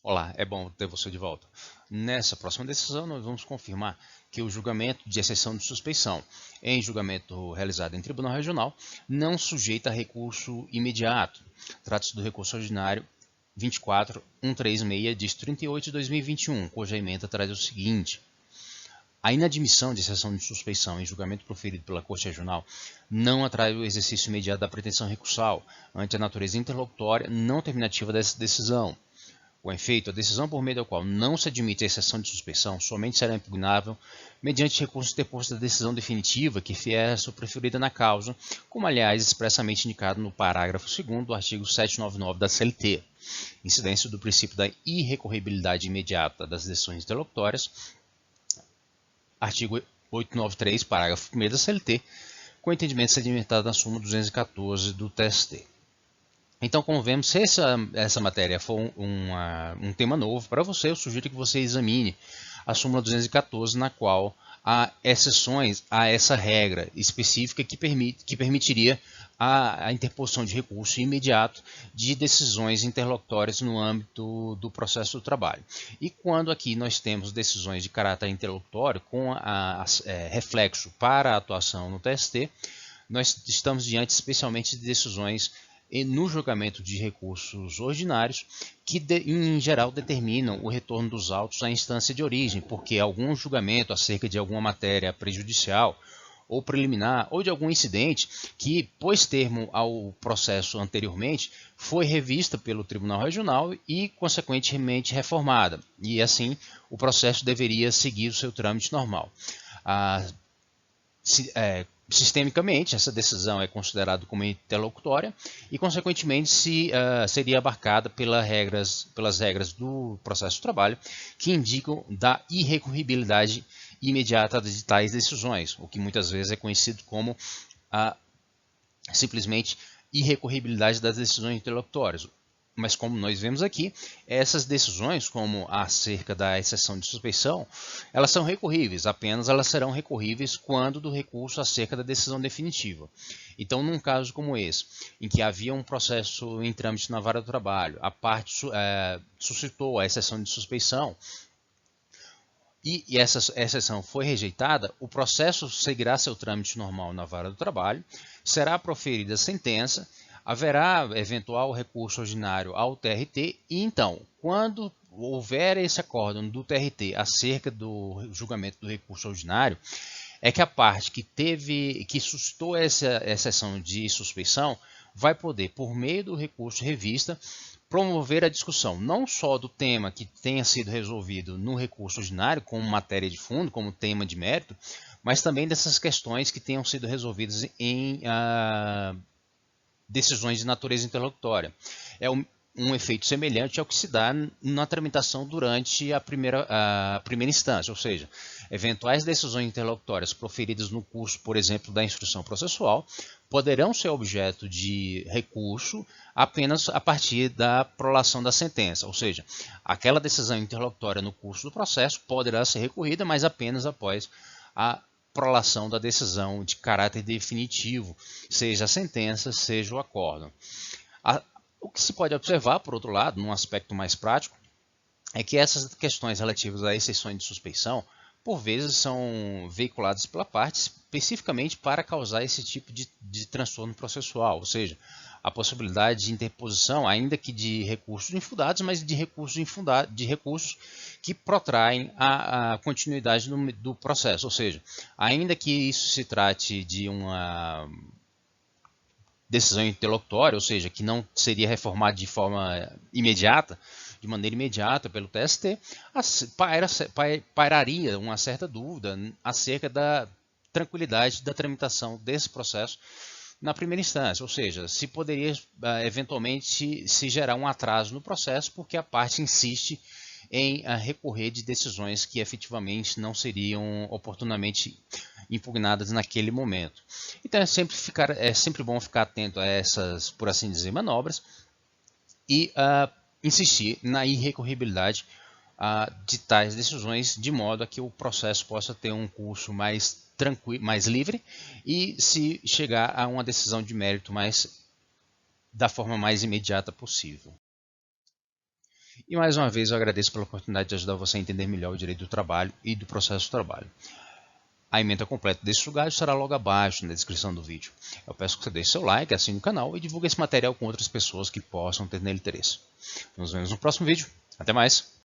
Olá, é bom ter você de volta. Nessa próxima decisão, nós vamos confirmar que o julgamento de exceção de suspeição em julgamento realizado em tribunal regional não sujeita a recurso imediato. Trata-se do recurso ordinário 24136, dígito 38 de 2021, cuja emenda traz o seguinte: a inadmissão de exceção de suspeição em julgamento proferido pela Corte Regional não atrai o exercício imediato da pretensão recursal ante a natureza interlocutória não terminativa dessa decisão. Com efeito, a decisão por meio da qual não se admite a exceção de suspeição somente será impugnável mediante recurso interposto da decisão definitiva que vier a ser preferida na causa, como aliás expressamente indicado no parágrafo 2º do artigo 799 da CLT. Incidência do princípio da irrecorribilidade imediata das decisões interlocutórias, artigo 893, parágrafo 1º da CLT, com entendimento sedimentado na súmula 214 do TST. Então, como vemos, se essa matéria for um tema novo para você, eu sugiro que você examine a súmula 214, na qual há exceções a essa regra específica que permitiria a interposição de recurso imediato de decisões interlocutórias no âmbito do processo do trabalho. E quando aqui nós temos decisões de caráter interlocutório com reflexo para a atuação no TST, nós estamos diante especialmente de decisões no julgamento de recursos ordinários, que em geral determinam o retorno dos autos à instância de origem, porque algum julgamento acerca de alguma matéria prejudicial ou preliminar, ou de algum incidente que, pôs termo ao processo anteriormente, foi revista pelo Tribunal Regional e, consequentemente, reformada. E, assim, o processo deveria seguir o seu trâmite normal. Sistemicamente, essa decisão é considerada como interlocutória e, consequentemente, seria abarcada pelas regras do processo de trabalho, que indicam da irrecorribilidade imediata de tais decisões, o que muitas vezes é conhecido como simplesmente irrecorribilidade das decisões interlocutórias. Mas como nós vemos aqui, essas decisões, como acerca da exceção de suspeição, elas são recorríveis, apenas elas serão recorríveis quando do recurso acerca da decisão definitiva. Então, num caso como esse, em que havia um processo em trâmite na vara do trabalho, a parte suscitou a exceção de suspeição, e essa exceção foi rejeitada, o processo seguirá seu trâmite normal na vara do trabalho, será proferida a sentença, haverá eventual recurso ordinário ao TRT e então, quando houver esse acórdão do TRT acerca do julgamento do recurso ordinário, é que a parte que suscitou essa exceção de suspeição vai poder, por meio do recurso revista, promover a discussão não só do tema que tenha sido resolvido no recurso ordinário, como matéria de fundo, como tema de mérito, mas também dessas questões que tenham sido resolvidas em decisões de natureza interlocutória. É um efeito semelhante ao que se dá na tramitação durante a primeira instância, ou seja, eventuais decisões interlocutórias proferidas no curso, por exemplo, da instrução processual, poderão ser objeto de recurso apenas a partir da prolação da sentença, ou seja, aquela decisão interlocutória no curso do processo poderá ser recorrida, mas apenas após a prolação da decisão de caráter definitivo, seja a sentença, seja o acórdão. O que se pode observar, por outro lado, num aspecto mais prático, é que essas questões relativas a exceções de suspeição, por vezes, são veiculadas pela parte especificamente para causar esse tipo de transtorno processual, ou seja, a possibilidade de interposição, ainda que de recursos infundados, mas de recursos que protraem a continuidade do processo, ou seja, ainda que isso se trate de uma decisão interlocutória, ou seja, que não seria reformada de forma imediata, de maneira imediata pelo TST, pairaria uma certa dúvida acerca da tranquilidade da tramitação desse processo na primeira instância, ou seja, se poderia eventualmente se gerar um atraso no processo porque a parte insiste em recorrer de decisões que efetivamente não seriam oportunamente impugnadas naquele momento. Então é sempre bom ficar atento a essas, por assim dizer, manobras e insistir na irrecorribilidade de tais decisões, de modo a que o processo possa ter um curso mais tranquilo, mais livre, e se chegar a uma decisão de mérito da forma mais imediata possível. E mais uma vez eu agradeço pela oportunidade de ajudar você a entender melhor o direito do trabalho e do processo do trabalho. A ementa completa desse julgado estará logo abaixo na descrição do vídeo. Eu peço que você deixe seu like, assine o canal e divulgue esse material com outras pessoas que possam ter nele interesse. Nos vemos no próximo vídeo. Até mais!